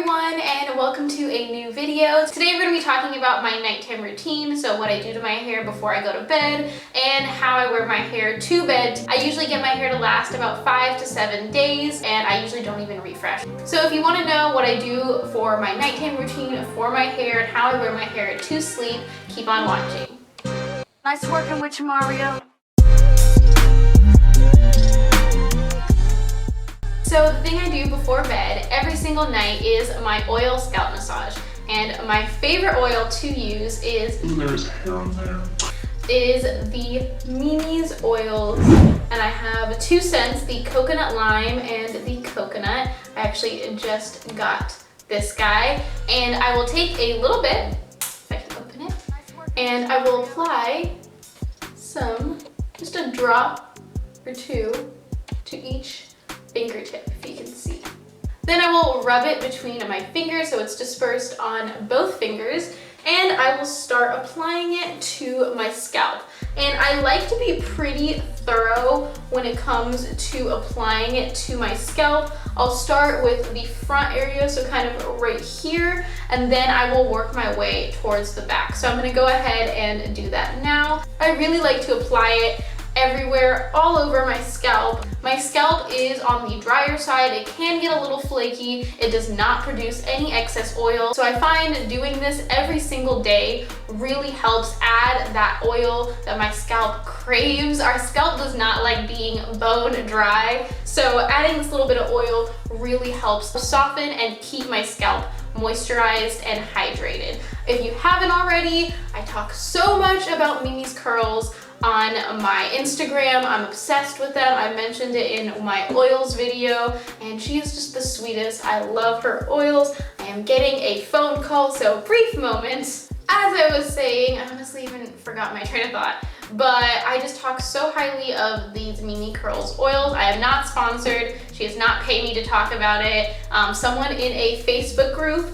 everyone, and welcome to a new video. Today we're going to be talking about my nighttime routine, so what I do to my hair before I go to bed and how I wear my hair to bed. I usually get my hair to last about 5 to 7 days, and I usually don't even refresh. So if you want to know what I do for my nighttime routine for my hair and how I wear my hair to sleep, keep on watching. Nice working with you, Mario. So the thing I do before bed every single night is my oil scalp massage. And my favorite oil to use is the Mimi's oils. And I have two scents, the coconut lime and the coconut. I actually just got this guy. And I will take a little bit, if I can open it, and I will apply just a drop or two to each fingertip, if you can see. Then I will rub it between my fingers so it's dispersed on both fingers, and I will start applying it to my scalp. And I like to be pretty thorough when it comes to applying it to my scalp. I'll start with the front area, so kind of right here, and then I will work my way towards the back. So I'm gonna go ahead and do that now. I really like to apply it everywhere, all over my scalp. My scalp is on the drier side. It can get a little flaky. It does not produce any excess oil. So I find doing this every single day really helps add that oil that my scalp craves. Our scalp does not like being bone dry. So adding this little bit of oil really helps soften and keep my scalp moisturized and hydrated. If you haven't already, I talk so much about Mimi's curls on my Instagram. I'm obsessed with them. I mentioned it in my oils video, and she is just the sweetest. I love her oils. I am getting a phone call, so brief moments. As I was saying, I honestly even forgot my train of thought, but I just talk so highly of these Mimi Curls oils. I am not sponsored. She has not paid me to talk about it. Someone in a Facebook group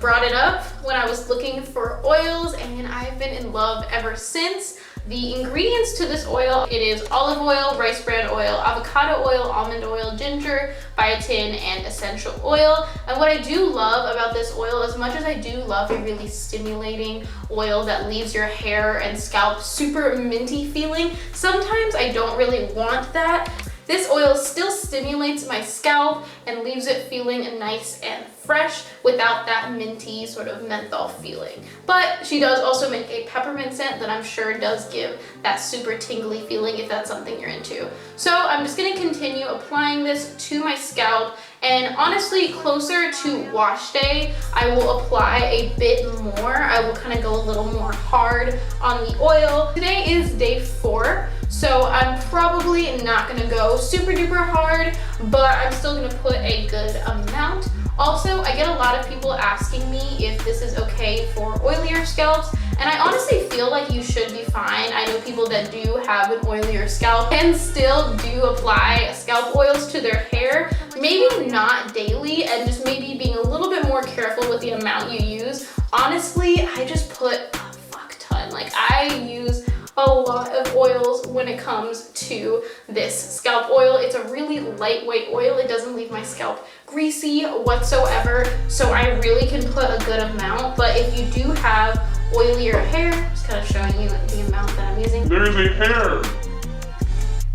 brought it up when I was looking for oils, and I've been in love ever since. The ingredients to this oil, it is olive oil, rice bran oil, avocado oil, almond oil, ginger, biotin, and essential oil. And what I do love about this oil, as much as I do love a really stimulating oil that leaves your hair and scalp super minty feeling, sometimes I don't really want that. This oil still stimulates my scalp and leaves it feeling nice and fresh without that minty sort of menthol feeling. But she does also make a peppermint scent that I'm sure does give that super tingly feeling if that's something you're into. So I'm just gonna continue applying this to my scalp, and honestly, closer to wash day, I will apply a bit more. I will kind of go a little more hard on the oil. Today is day 4. So I'm probably not gonna go super duper hard, but I'm still gonna put a good amount. Also, I get a lot of people asking me if this is okay for oilier scalps, and I honestly feel like you should be fine. I know people that do have an oilier scalp and still do apply scalp oils to their hair, maybe not daily, and just maybe being a little bit more careful with the amount you use. Honestly, I just put a fuck ton. Like, I use a lot of oils when it comes to this scalp oil. It's a really lightweight oil. It doesn't leave my scalp greasy whatsoever, so I really can put a good amount. But if you do have oilier hair, just kind of showing you the amount that I'm using. There's a hair.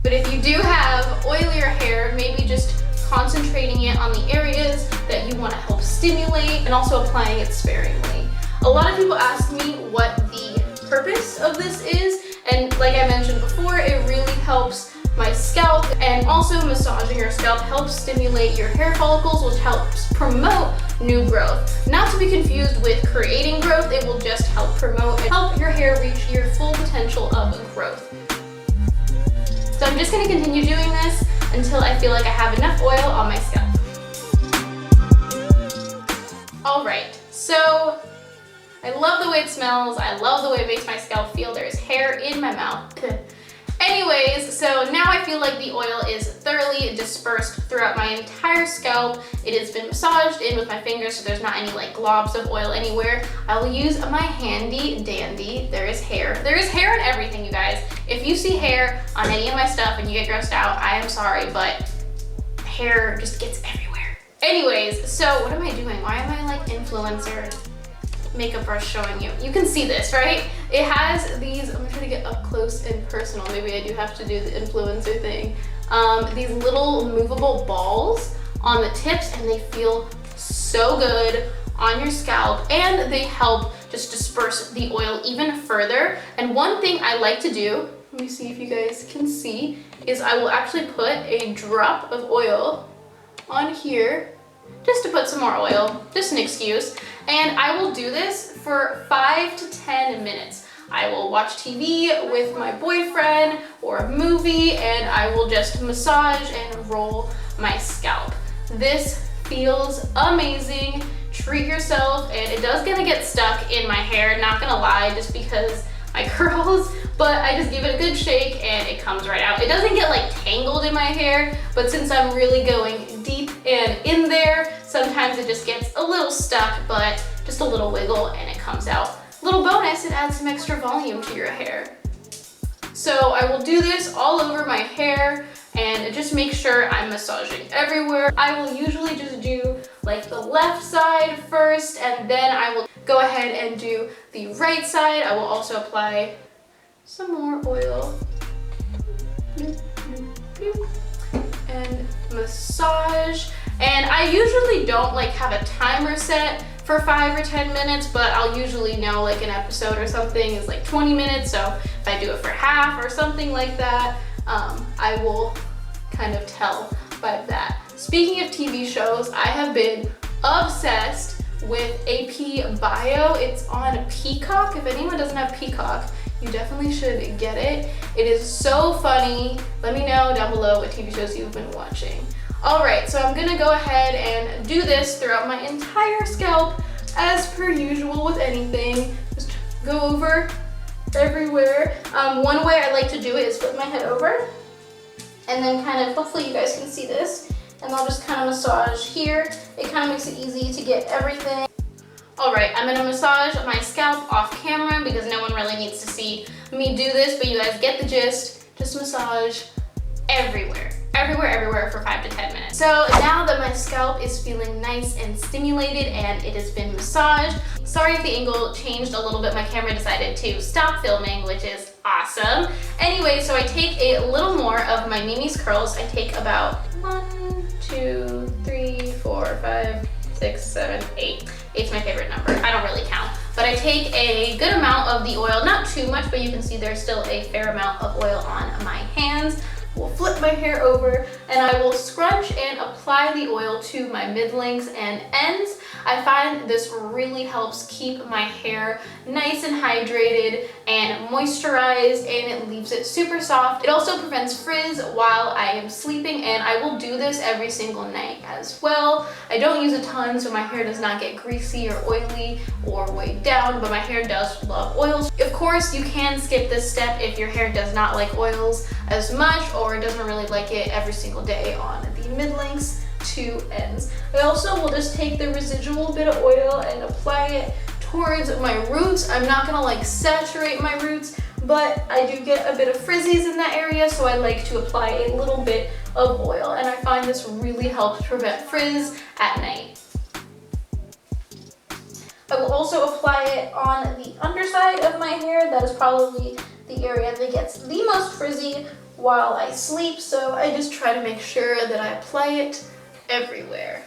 But if you do have oilier hair, maybe just concentrating it on the areas that you want to help stimulate and also applying it sparingly. A lot of people ask me what the purpose of this is, and like I mentioned before, it really helps my scalp, and also massaging your scalp helps stimulate your hair follicles, which helps promote new growth. Not to be confused with creating growth, it will just help promote and help your hair reach your full potential of growth. So I'm just going to continue doing this until I feel like I have enough oil on my scalp. Alright, so I love the way it smells. I love the way it makes my scalp feel. There's hair in my mouth. Anyways, so now I feel like the oil is thoroughly dispersed throughout my entire scalp. It has been massaged in with my fingers, so there's not any like globs of oil anywhere. I will use my handy dandy. There is hair. There is hair in everything, you guys. If you see hair on any of my stuff and you get grossed out, I am sorry, but hair just gets everywhere. Anyways, so what am I doing? Why am I like influencer makeup brush showing you? You can see this, right? It has these, I'm gonna try to get up close and personal. Maybe I do have to do the influencer thing. These little movable balls on the tips, and they feel so good on your scalp, and they help just disperse the oil even further. And one thing I like to do, let me see if you guys can see, is I will actually put a drop of oil on here just to put some more oil, just an excuse. And I will do this for 5 to 10 minutes. I will watch TV with my boyfriend or a movie, and I will just massage and roll my scalp. This feels amazing. Treat yourself, and it does gonna get stuck in my hair, not gonna lie, just because my curls, but I just give it a good shake and it comes right out. It doesn't get like tangled in my hair, but since I'm really going deep and in there, sometimes it just gets a little stuck, but just a little wiggle and it comes out. Little bonus, it adds some extra volume to your hair. So I will do this all over my hair and just make sure I'm massaging everywhere. I will usually just do like the left side first, and then I will go ahead and do the right side. I will also apply some more oil and massage. And I usually don't like have a timer set for 5 or 10 minutes, but I'll usually know like an episode or something is like 20 minutes. So if I do it for half or something like that, I will kind of tell by that. Speaking of TV shows, I have been obsessed with AP Bio. It's on Peacock. If anyone doesn't have Peacock, you definitely should get it. It is so funny. Let me know down below what TV shows you've been watching. All right, so I'm gonna go ahead and do this throughout my entire scalp as per usual with anything. Just go over everywhere. One way I like to do it is flip my head over and then kind of, hopefully you guys can see this, and I'll just kind of massage here. It kind of makes it easy to get everything. All right, I'm gonna massage my scalp off camera because no one really needs to see me do this, but you guys get the gist. Just massage everywhere. Everywhere for 5 to 10 minutes. So now that my scalp is feeling nice and stimulated and it has been massaged, sorry if the angle changed a little bit. My camera decided to stop filming, which is awesome. Anyway, so I take a little more of my Mimi's curls. I take about 1, 2, 3, 4, 5, 6, 7, 8. 8's my favorite number. I don't really count. But I take a good amount of the oil, not too much, but you can see there's still a fair amount of oil on my hands. Will flip my hair over, and I will scrunch and apply the oil to my mid-lengths and ends. I find this really helps keep my hair nice and hydrated and moisturized, and it leaves it super soft. It also prevents frizz while I am sleeping, and I will do this every single night as well. I don't use a ton, so my hair does not get greasy or oily or weighed down, but my hair does love oils. Of course, you can skip this step if your hair does not like oils as much, or it doesn't really like it every single day on the mid-lengths to ends. I also will just take the residual bit of oil and apply it towards my roots. I'm not gonna like saturate my roots, but I do get a bit of frizzies in that area, so I like to apply a little bit of oil, and I find this really helps prevent frizz at night. I will also apply it on the underside of my hair. That is probably the area that gets the most frizzy while I sleep, so I just try to make sure that I apply it everywhere.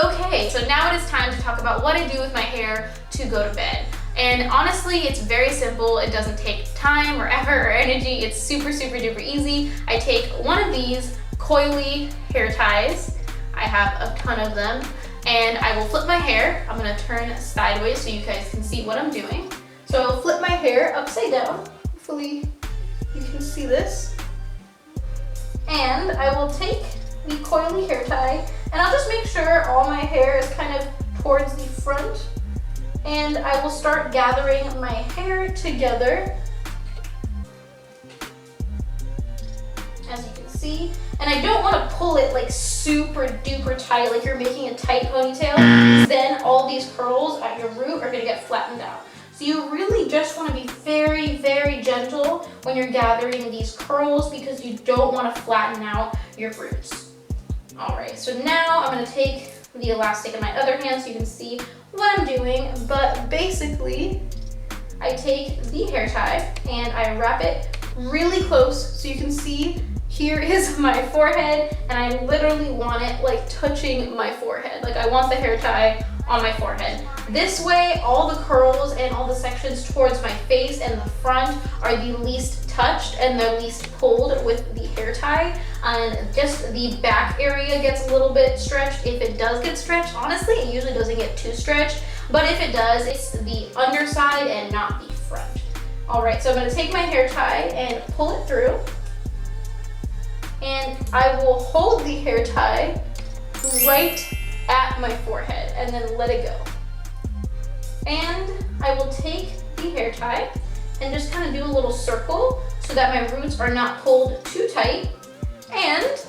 Okay, so now it is time to talk about what I do with my hair to go to bed. And honestly, it's very simple. It doesn't take time or effort or energy. It's super, super duper easy. I take one of these coily hair ties. I have a ton of them. And I will flip my hair. I'm gonna turn sideways so you guys can see what I'm doing. So I'll flip my hair upside down. Hopefully you can see this. And I will take the coily hair tie, and I'll just make sure all my hair is kind of towards the front. And I will start gathering my hair together, as you can see. And I don't want to pull it like super duper tight, like you're making a tight ponytail. Then all these curls at your root are gonna get flattened out. So you really just want to be very, very gentle when you're gathering these curls because you don't want to flatten out your roots. All right, so now I'm gonna take the elastic in my other hand so you can see what I'm doing. But basically, I take the hair tie and I wrap it really close so you can see here is my forehead, and I literally want it like touching my forehead. Like I want the hair tie on my forehead. This way, all the curls and all the sections towards my face and the front are the least touched and the least pulled with the hair tie. And just the back area gets a little bit stretched. If it does get stretched, honestly, it usually doesn't get too stretched. But if it does, it's the underside and not the front. All right, so I'm gonna take my hair tie and pull it through. And I will hold the hair tie right at my forehead and then let it go. And I will take the hair tie and just kind of do a little circle so that my roots are not pulled too tight. And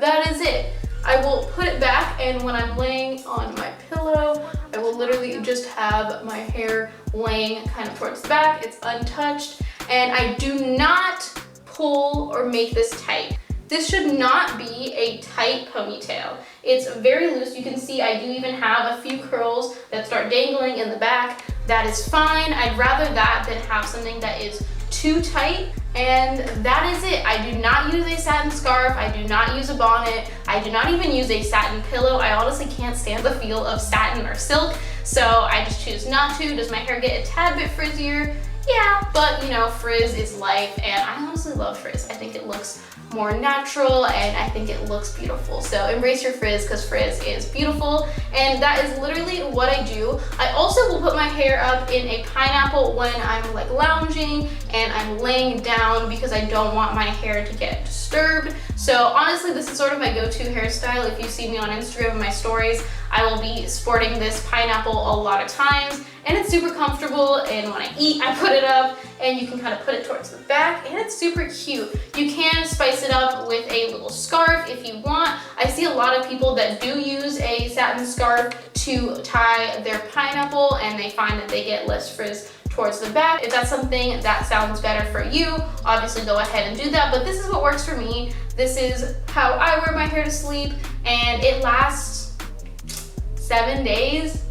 that is it. I will put it back, and when I'm laying on my pillow, I will literally just have my hair laying kind of towards the back. It's untouched, and I do not pull or make this tight. This should not be a tight ponytail. It's very loose. You can see I do even have a few curls that start dangling in the back. That is fine. I'd rather that than have something that is too tight. And that is it. I do not use a satin scarf. I do not use a bonnet. I do not even use a satin pillow. I honestly can't stand the feel of satin or silk, so I just choose not to. Does my hair get a tad bit frizzier? Yeah, but you know, frizz is life, and I honestly love frizz. I think it looks more natural, and I think it looks beautiful. So embrace your frizz, because frizz is beautiful, and that is literally what I do. I also will put my hair up in a pineapple when I'm like lounging and I'm laying down, because I don't want my hair to get disturbed. So honestly, this is sort of my go-to hairstyle. If you see me on Instagram and my stories, I will be sporting this pineapple a lot of times, and it's super comfortable, and when I eat, I put it up, and you can kind of put it towards the back, and it's super cute. You can spice it up with a little scarf if you want. I see a lot of people that do use a satin scarf to tie their pineapple, and they find that they get less frizz towards the back. If that's something that sounds better for you, obviously go ahead and do that, but this is what works for me. This is how I wear my hair to sleep, and it lasts 7 days.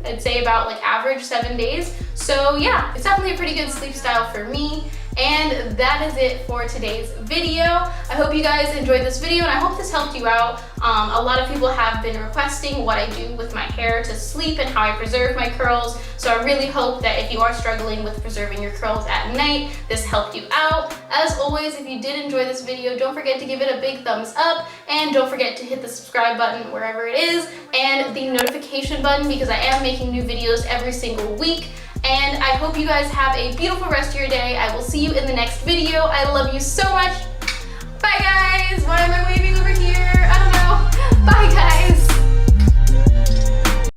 I'd say about like average 7 days. So yeah, it's definitely a pretty good sleep style for me. And that is it for today's video. I hope you guys enjoyed this video, and I hope this helped you out. A lot of people have been requesting what I do with my hair to sleep and how I preserve my curls. So I really hope that if you are struggling with preserving your curls at night, this helped you out. As always, if you did enjoy this video, don't forget to give it a big thumbs up, and don't forget to hit the subscribe button wherever it is, and the notification button, because I am making new videos every single week. And I hope you guys have a beautiful rest of your day. I will see you in the next video. I love you so much. Bye guys. Why am I waving over here?